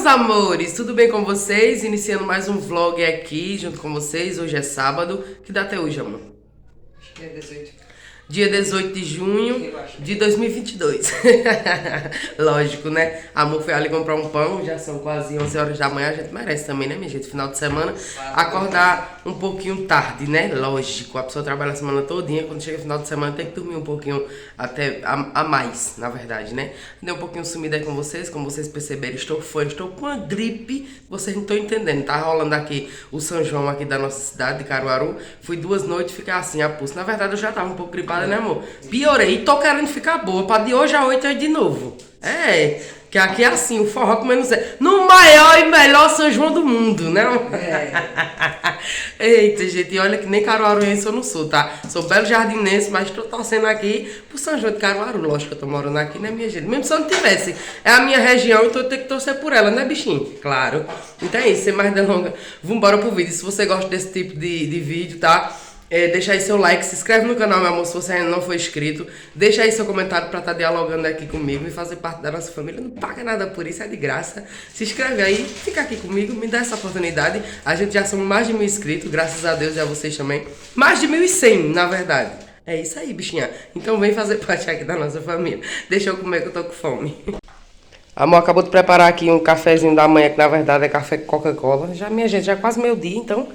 meus amores, tudo bem com vocês? Iniciando mais um vlog aqui junto com vocês. Hoje é sábado. Que data é hoje, amor? Acho que é 18. Dia 18 de junho de 2022. Lógico, né? Amor foi ali comprar um pão, já são quase 11 horas da manhã. A gente merece também, né, minha gente? Final de semana, acordar um pouquinho tarde, né? Lógico, a pessoa trabalha a semana todinha. Quando chega final de semana tem que dormir um pouquinho até a mais, na verdade, né? Dei um pouquinho sumida aí com vocês. Como vocês perceberam, estou com uma gripe. Vocês não estão entendendo. Tá rolando aqui o São João aqui da nossa cidade, de Caruaru. Fui 2 noites ficar assim, a pulso. Na verdade, eu já tava um pouco gripada, né, amor? Piorei e tô querendo ficar boa. Pra de hoje a 8 aí de novo. É, que aqui é assim, o forró comendo Zé. No maior e melhor São João do mundo, né? Eita, gente, e olha que nem caruaruense eu não sou, tá? Sou belo jardinense, mas tô torcendo aqui pro São João de Caruaru. Lógico que eu tô morando aqui, né, minha gente? Mesmo se eu não tivesse, é a minha região, então eu tenho que torcer por ela, né, bichinho? Claro. Então é isso, sem mais delongas, vambora pro vídeo. Se você gosta desse tipo de vídeo, tá? Deixa aí seu like, se inscreve no canal, meu amor, se você ainda não for inscrito. Deixa aí seu comentário pra estar dialogando aqui comigo e fazer parte da nossa família. Não paga nada por isso, é de graça. Se inscreve aí, fica aqui comigo, me dá essa oportunidade. A gente já somos mais de 1000 inscritos, graças a Deus e a vocês também. Mais de 1100, na verdade. É isso aí, bichinha. Então vem fazer parte aqui da nossa família. Deixa eu comer que eu tô com fome. Amor, acabou de preparar aqui um cafezinho da manhã, que na verdade é café com Coca-Cola. Já, minha gente, já é quase meio-dia, então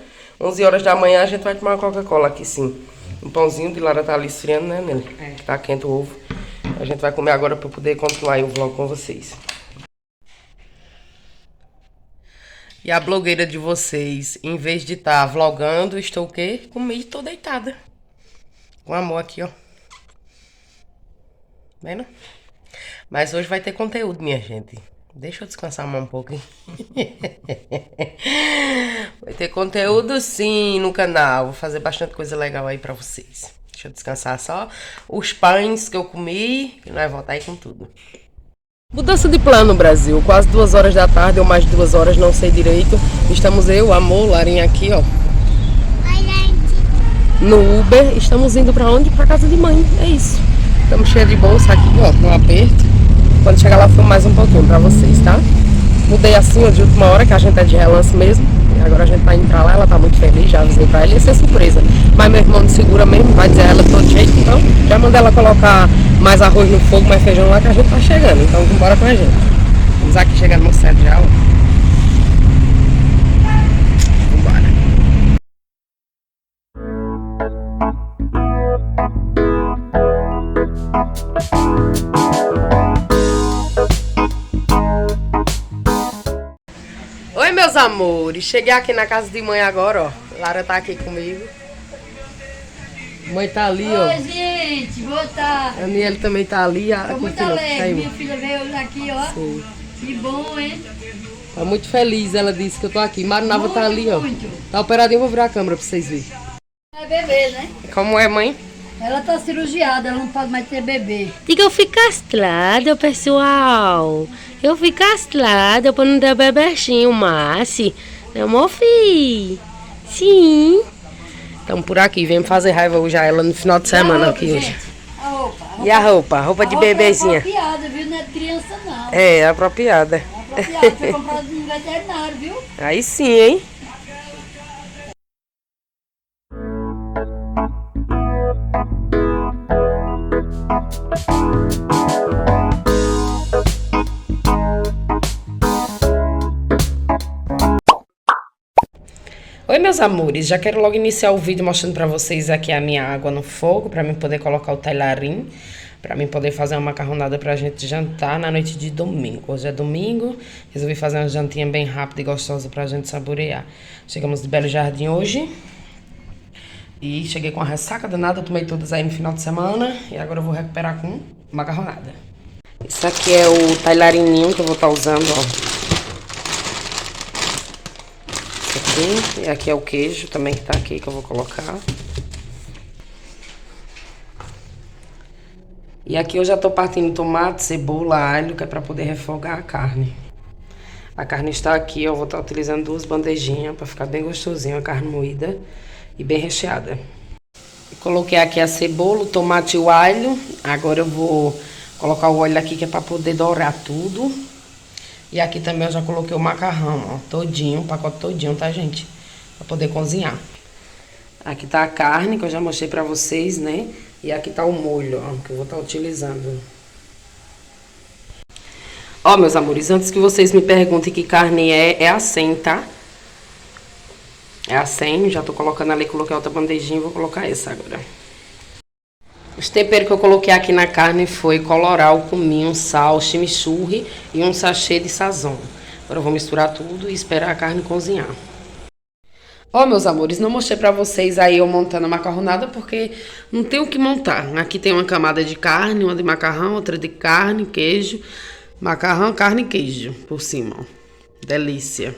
11 horas da manhã a gente vai tomar uma Coca-Cola aqui, sim. Um pãozinho de Lara tá ali esfriando, né, Nelly? Que tá quente o ovo. A gente vai comer agora pra poder continuar aí o vlog com vocês. E a blogueira de vocês, em vez de estar vlogando, estou o quê? Comi e tô deitada. Com amor aqui, ó. Vendo? Mas hoje vai ter conteúdo, minha gente. Deixa eu descansar mais um pouco, hein? Vai ter conteúdo sim no canal. Vou fazer bastante coisa legal aí pra vocês. Deixa eu descansar só os pães que eu comi e nós voltar aí com tudo. Mudança de plano, Brasil. Quase 2 horas da tarde ou mais de 2 horas, não sei direito. Estamos eu, amor, Larinha aqui, ó. Oi, gente. No Uber. Estamos indo pra onde? Pra casa de mãe. É isso. Estamos cheios de bolsa aqui, ó, no aperto. Quando chegar lá, foi mais um pouquinho pra vocês, tá? Mudei assim, ó, de última hora, que a gente é de relance mesmo. E agora a gente tá indo pra lá, ela tá muito feliz, já avisei pra ela. Ia ser surpresa. Mas meu irmão não segura mesmo, vai dizer a ela de todo jeito. Então, já mandei ela colocar mais arroz no fogo, mais feijão lá, que a gente tá chegando. Então, vambora com a gente. Vamos aqui chegando no centro já, ó. Vambora. Oi, meus amores, cheguei aqui na casa de mãe agora, ó. Lara tá aqui comigo. Mãe tá ali, ó. Oi, gente, boa tarde. A Aniele também tá ali. Tô muito alegre, minha filha veio aqui, ó. Sim. Que bom, hein? Tá muito feliz, ela disse que eu tô aqui. Marinava tá ali, ó. Muito. Tá operadinho, eu vou virar a câmera pra vocês verem. É bebê, né? Como é, mãe? Ela tá cirurgiada, ela não pode mais ter bebê. Diga, eu fui castrada, pessoal. Eu fui castrada pra não ter bebechinho, Márcio. Não, meu filho. Sim. Estamos por aqui, vem fazer raiva hoje a ela no final de semana aqui hoje. Gente, a roupa. E a roupa? A roupa de bebezinha. É apropriada, viu? Não é de criança, não. É, apropriada. É apropriada, foi comprada no veterinário, viu? Aí sim, hein? Oi, meus amores, já quero logo iniciar o vídeo mostrando pra vocês aqui a minha água no fogo, pra mim poder colocar o talharim, pra mim poder fazer uma macarronada pra gente jantar na noite de domingo. Hoje é domingo, resolvi fazer uma jantinha bem rápida e gostosa pra gente saborear. Chegamos de Belo Jardim hoje e cheguei com a ressaca danada, tomei todas aí no final de semana e agora eu vou recuperar com macarronada. Isso aqui é o talharininho que eu vou estar usando, ó. Aqui, e aqui é o queijo também que tá aqui, que eu vou colocar. E aqui eu já tô partindo tomate, cebola, alho, que é pra poder refogar a carne. A carne está aqui, eu vou estar utilizando 2 bandejinhas pra ficar bem gostosinho, a carne moída e bem recheada. Coloquei aqui a cebola, o tomate e o alho. Agora eu vou colocar o óleo aqui, que é pra poder dourar tudo. E aqui também eu já coloquei o macarrão, ó, todinho, o pacote todinho, tá, gente? Pra poder cozinhar. Aqui tá a carne, que eu já mostrei pra vocês, né? E aqui tá o molho, ó, que eu vou estar utilizando. Ó, meus amores, antes que vocês me perguntem que carne é a 100, tá? É a 100, já tô colocando ali, coloquei outra bandejinha e vou colocar essa agora. Os temperos que eu coloquei aqui na carne foi colorau, cominho, sal, chimichurri e um sachê de sazon. Agora eu vou misturar tudo e esperar a carne cozinhar. Ó, meus amores, não mostrei pra vocês aí eu montando a macarronada porque não tem o que montar. Aqui tem uma camada de carne, uma de macarrão, outra de carne, queijo. Macarrão, carne e queijo por cima, ó. Delícia.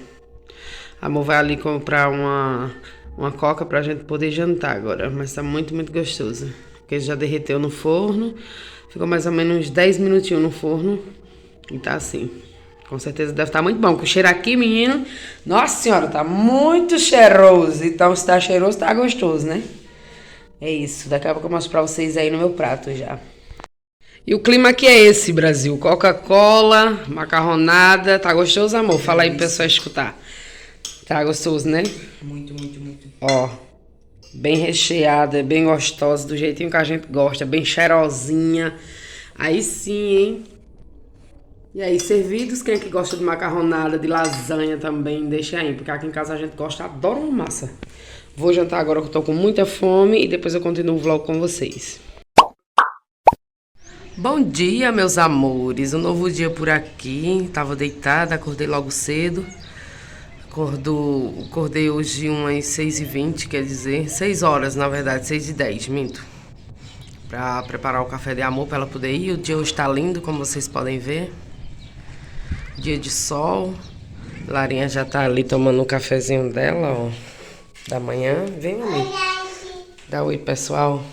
A amor vai ali comprar uma coca pra gente poder jantar agora. Mas tá muito, muito gostoso. O queijo já derreteu no forno. Ficou mais ou menos 10 minutinhos no forno. E tá assim. Com certeza deve estar muito bom. Porque o cheiro aqui, menino... Nossa senhora, tá muito cheiroso. Então, se tá cheiroso, tá gostoso, né? É isso. Daqui a pouco eu mostro pra vocês aí no meu prato já. E o clima aqui é esse, Brasil. Coca-Cola, macarronada. Tá gostoso, amor? Fala aí pro pessoal escutar. Tá gostoso, né? Muito, muito, muito. Ó, bem recheada, bem gostosa, do jeitinho que a gente gosta, bem cheirosinha. Aí sim, hein? E aí, servidos, quem é que gosta de macarronada, de lasanha também, deixa aí, porque aqui em casa a gente gosta, adora uma massa. Vou jantar agora que eu tô com muita fome e depois eu continuo o vlog com vocês. Bom dia, meus amores, um novo dia por aqui. Tava deitada, acordei logo cedo. Acordei hoje umas 6h20, quer dizer, 6 horas, na verdade, 6h10, minto. Pra preparar o café de amor pra ela poder ir. O dia hoje tá lindo, como vocês podem ver. Dia de sol. Larinha já tá ali tomando o cafezinho dela, ó, da manhã. Vem, mamãe. Dá oi, pessoal.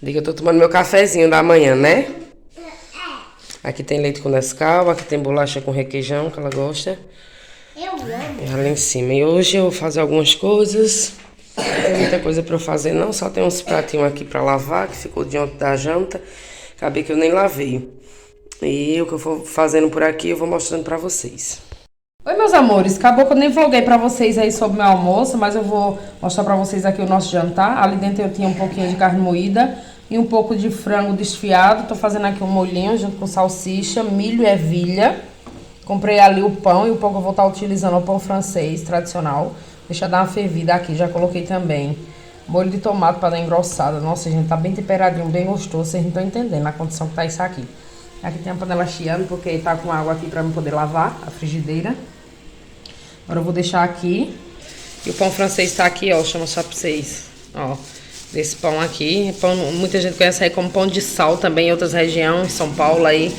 Diga, eu tô tomando meu cafezinho da manhã, né? Aqui tem leite com Nescau, aqui tem bolacha com requeijão, que ela gosta. Eu amo. E ali em cima. E hoje eu vou fazer algumas coisas. Não tem muita coisa pra eu fazer, não. Só tem uns pratinhos aqui pra lavar, que ficou de ontem da janta. Acabei que eu nem lavei. E o que eu for fazendo por aqui, eu vou mostrando pra vocês. Oi, meus amores. Acabou que eu nem vloguei pra vocês aí sobre meu almoço, mas eu vou mostrar pra vocês aqui o nosso jantar. Ali dentro eu tinha um pouquinho de carne moída e um pouco de frango desfiado. Tô fazendo aqui um molhinho junto com salsicha, milho e ervilha. Comprei ali o pão e o pão que eu vou estar utilizando é o pão francês tradicional. Deixa eu dar uma fervida aqui, já coloquei também molho de tomate para dar engrossada. Nossa, gente, tá bem temperadinho, bem gostoso. Vocês não estão entendendo a condição que tá isso aqui. Aqui tem a panela chiando, porque tá com água aqui para eu poder lavar a frigideira. Agora eu vou deixar aqui. E o pão francês tá aqui, ó, deixa eu mostrar pra vocês. Ó, desse pão aqui. Pão, muita gente conhece aí como pão de sal também em outras regiões, São Paulo aí.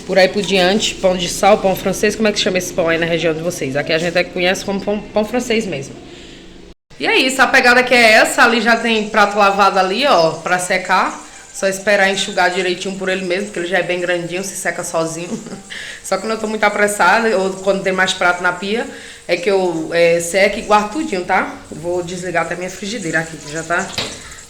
Por aí por diante, pão de sal, pão francês, como é que chama esse pão aí na região de vocês? Aqui a gente conhece como pão francês mesmo. E é isso, a pegada que é essa, ali já tem prato lavado ali, ó, pra secar. Só esperar enxugar direitinho por ele mesmo, porque ele já é bem grandinho, se seca sozinho. Só quando eu tô muito apressada, ou quando tem mais prato na pia, é que eu seco e guardo tudinho, tá? Vou desligar até minha frigideira aqui, que já tá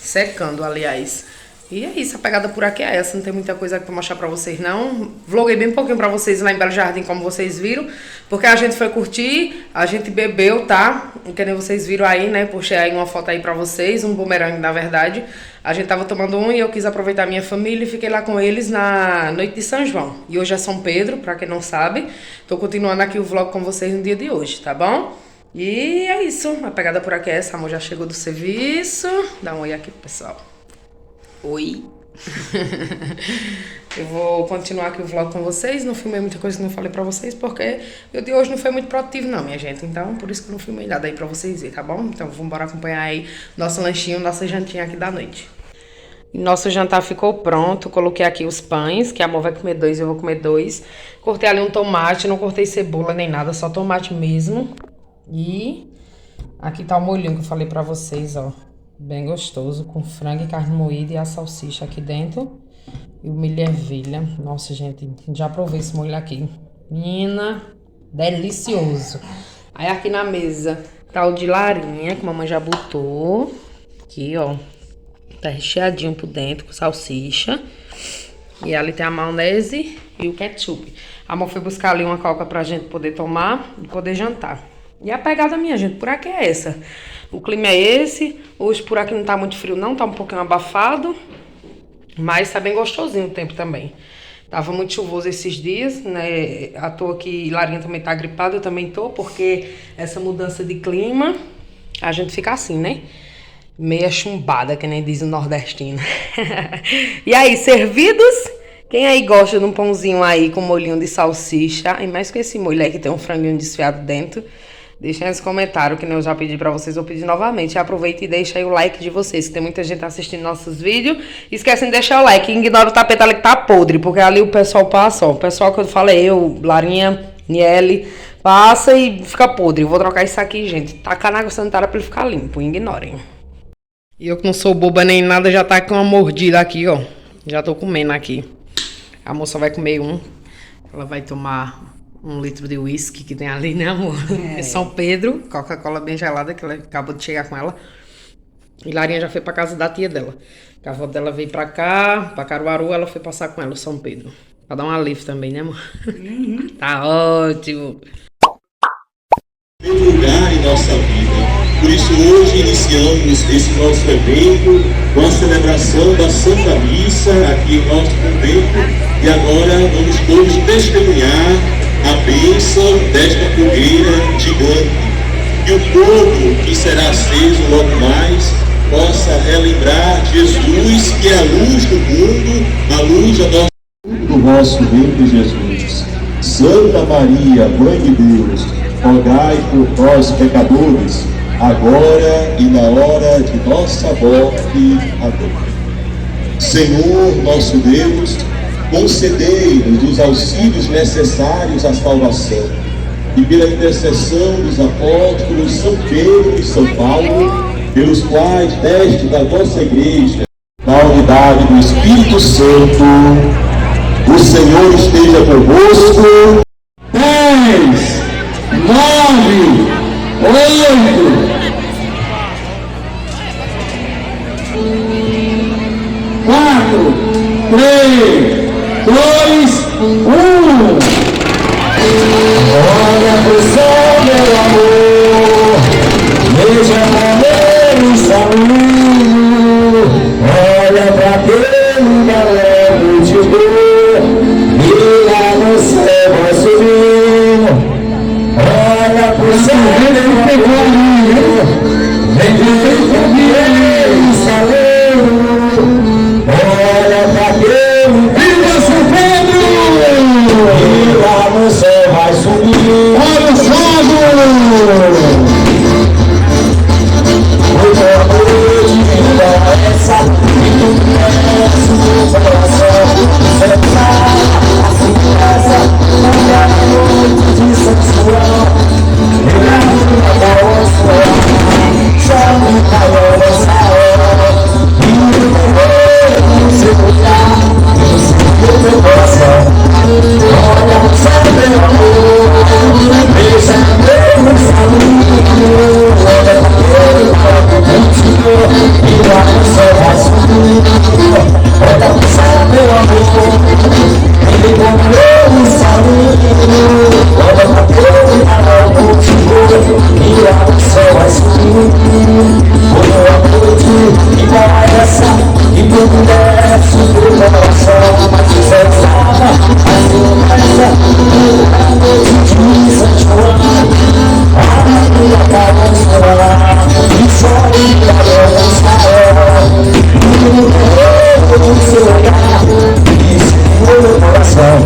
secando, aliás. E é isso, a pegada por aqui é essa, não tem muita coisa pra mostrar pra vocês não. Vloguei bem pouquinho pra vocês lá em Belo Jardim, como vocês viram, porque a gente foi curtir, a gente bebeu, tá? Que nem vocês viram aí, né? Puxei aí uma foto aí pra vocês, um bumerangue na verdade. A gente tava tomando um e eu quis aproveitar a minha família e fiquei lá com eles na noite de São João. E hoje é São Pedro, pra quem não sabe. Tô continuando aqui o vlog com vocês no dia de hoje, tá bom? E é isso, a pegada por aqui é essa, a amor já chegou do serviço. Dá um oi aqui pro pessoal. Oi. Eu vou continuar aqui o vlog com vocês. Não filmei muita coisa que não falei pra vocês, porque o de hoje não foi muito produtivo não, minha gente. Então, por isso que eu não filmei nada aí pra vocês verem, tá bom? Então, vamos embora acompanhar aí nosso lanchinho, nossa jantinha aqui da noite. Nosso jantar ficou pronto. Coloquei aqui os pães, que a amor vai comer 2 e eu vou comer 2. Cortei ali um tomate, não cortei cebola nem nada, só tomate mesmo. E aqui tá o molhinho que eu falei pra vocês, ó. Bem gostoso, com frango e carne moída e a salsicha aqui dentro. E o milho e ervilha. Nossa, gente, já provei esse molho aqui. Menina, delicioso. Aí aqui na mesa tá o de larinha, que a mamãe já botou. Aqui, ó. Tá recheadinho por dentro com salsicha. E ali tem a maionese e o ketchup. A amor foi buscar ali uma coca pra gente poder tomar e poder jantar. E a pegada minha, gente, por aqui é essa. O clima é esse. Hoje por aqui não tá muito frio não, tá um pouquinho abafado. Mas tá bem gostosinho o tempo também. Tava muito chuvoso esses dias, né? À toa que Larinha também tá gripada, eu também tô, porque essa mudança de clima, a gente fica assim, né? Meia chumbada, que nem diz o nordestino. E aí, servidos? Quem aí gosta de um pãozinho aí com molhinho de salsicha, e mais com esse molho aí que tem um franguinho desfiado dentro, deixa aí nos comentários, que nem eu já pedi pra vocês, eu pedi novamente. Aproveita e deixa aí o like de vocês, que tem muita gente assistindo nossos vídeos. Esquecem de deixar o like, ignora o tapete ali que tá podre, porque ali o pessoal passa, ó. O pessoal que eu falei, eu, Larinha, Niele, passa e fica podre. Eu vou trocar isso aqui, gente. Tacar na água sanitária pra ele ficar limpo, ignorem. E eu que não sou boba nem nada, já tá com uma mordida aqui, ó. Já tô comendo aqui. A moça vai comer um. Ela vai tomar 1 litro de uísque que tem ali, né, amor? É São Pedro, Coca-Cola bem gelada, que ela acabou de chegar com ela. E Larinha já foi pra casa da tia dela. A avó dela veio pra cá, pra Caruaru, ela foi passar com ela, o São Pedro. Pra dar um alívio também, né, amor? Tá ótimo. Lugar em nossa vida. Por isso hoje iniciamos esse nosso evento com a celebração da Santa Missa aqui em nosso convento e agora vamos todos testemunhar a bênção desta fogueira gigante. Que o fogo que será aceso logo mais possa relembrar Jesus, que é a luz do mundo, a luz da nossa do vosso reino, Jesus. Santa Maria, Mãe de Deus, rogai por nós pecadores, agora e na hora de nossa morte. Amém. Senhor nosso Deus, concedei-nos os auxílios necessários à salvação, e pela intercessão dos apóstolos São Pedro e São Paulo, pelos quais deste da vossa igreja, na unidade do Espírito Santo, o Senhor esteja convosco. 10, 9, 8, 4, 3, 2, 1. Olha pro céu, meu amor, veja como ele saiu. Olha pra aquele galego de dor, e lá no céu vai subindo. Olha pro céu, meu amor, veja como ele saiu. Olha pra aquele viva São Pedro, e lá no céu vai subir. Olha o fogo! Boa noite, vida essa, e tu conhece o coração. Assim essa, uma noite de São João, e na rua da Oceana, chama o calor dessa hora, e o terror no seu olhar, no seu coração. Olha o céu, meu amor, veja Deus amigo. Olha aquele corpo contigo, e lá no céu vai subir. Olha o céu, meu amor, ele morreu e saiu. Olha aquele corpo contigo, e lá no céu vai subir. Boa noite, igual a essa, e tudo desce do coração. Mas se você sabe, assim essa, boa noite de São João. A Maria acabou de chorar, e chora e calor nessa hora. E o terror no seu olhar, e segura meu coração.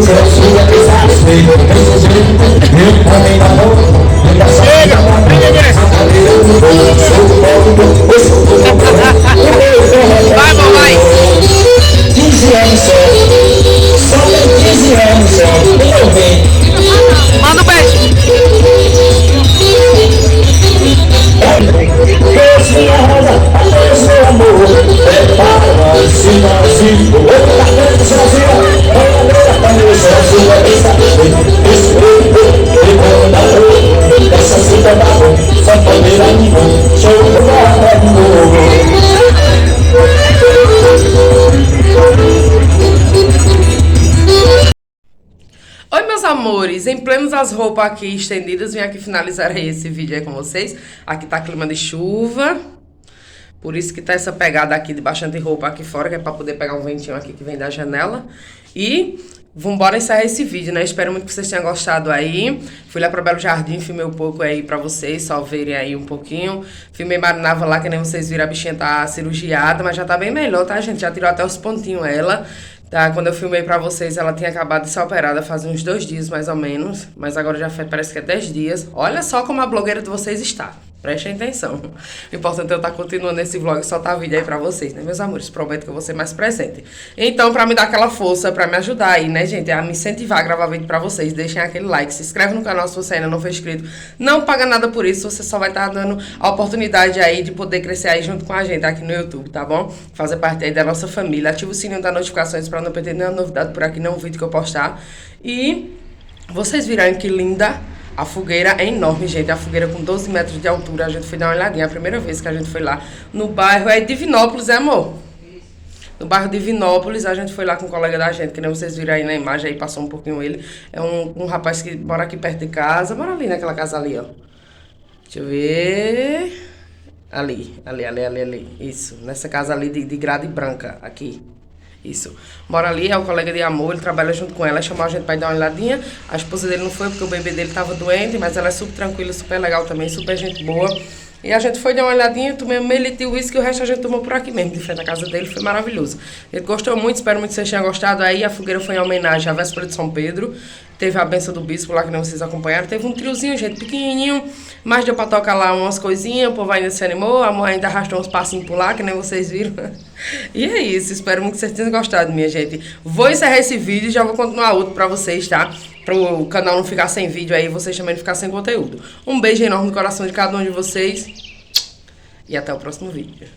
Chega, Vai, amor, vai. 15 anos só tem 15 anos só, meu bem. Manda um beijo. Deus minha rosa, adeus meu amor. Prepara-se, Brasil. Outro cartão sozinho, bandeira pra mim sozinho. Respeito, e da rua. Essa cita da rua, só bandeira nenhum. Show do guarda de novo. Oi, meus amores, em plenos as roupas aqui estendidas, vim aqui finalizar esse vídeo aí com vocês. Aqui tá clima de chuva, por isso que tá essa pegada aqui de bastante roupa aqui fora, que é pra poder pegar um ventinho aqui que vem da janela. E vambora encerrar esse vídeo, né? Espero muito que vocês tenham gostado aí. Fui lá pra Belo Jardim, filmei um pouco aí pra vocês, só verem aí um pouquinho. Filmei Marinava lá, que nem vocês viram, a bichinha tá cirurgiada, mas já tá bem melhor, tá, gente? Já tirou até os pontinhos ela. Tá, quando eu filmei pra vocês, ela tinha acabado de ser operada faz uns 2 dias, mais ou menos. Mas agora já parece que é 10 dias. Olha só como a blogueira de vocês está. Prestem atenção. O importante é eu estar continuando esse vlog e soltar vídeo aí pra vocês, né, meus amores? Prometo que eu vou ser mais presente. Então, pra me dar aquela força, pra me ajudar aí, né, gente, a me incentivar a gravar vídeo pra vocês, deixem aquele like, se inscreve no canal se você ainda não foi inscrito. Não paga nada por isso, você só vai estar dando a oportunidade aí de poder crescer aí junto com a gente aqui no YouTube, tá bom? Fazer parte aí da nossa família. Ativa o sininho das notificações pra não perder nenhuma novidade por aqui, nenhum vídeo que eu postar. E vocês viram que linda. A fogueira é enorme, gente. A fogueira com 12 metros de altura. A gente foi dar uma olhadinha. A primeira vez que a gente foi lá no bairro é Divinópolis, é, amor? No bairro Divinópolis, a gente foi lá com um colega da gente, que nem vocês viram aí na imagem, aí passou um pouquinho ele. É um rapaz que mora aqui perto de casa. Mora ali naquela casa ali, ó. Deixa eu ver. Ali. Isso. Nessa casa ali de grade branca, aqui. Isso. Mora ali, é o colega de amor, ele trabalha junto com ela, chamou a gente pra ir dar uma olhadinha. A esposa dele não foi porque o bebê dele tava doente, mas ela é super tranquila, super legal também, super gente boa. E a gente foi dar uma olhadinha, tomei meio litro de uísque e o resto a gente tomou por aqui mesmo, de frente à casa dele, foi maravilhoso. Ele gostou muito, espero muito que vocês tenham gostado. Aí a fogueira foi em homenagem à véspera de São Pedro. Teve a benção do bispo lá, que não vocês acompanharam. Teve um triozinho, gente, pequenininho, mas deu pra tocar lá umas coisinhas, o povo ainda se animou, a mãe ainda arrastou uns passinhos por lá, que nem vocês viram. E é isso, espero muito que vocês tenham gostado, minha gente. Vou encerrar esse vídeo e já vou continuar outro pra vocês, tá? Para o canal não ficar sem vídeo aí, vocês também não ficar sem conteúdo. Um beijo enorme no coração de cada um de vocês e até o próximo vídeo.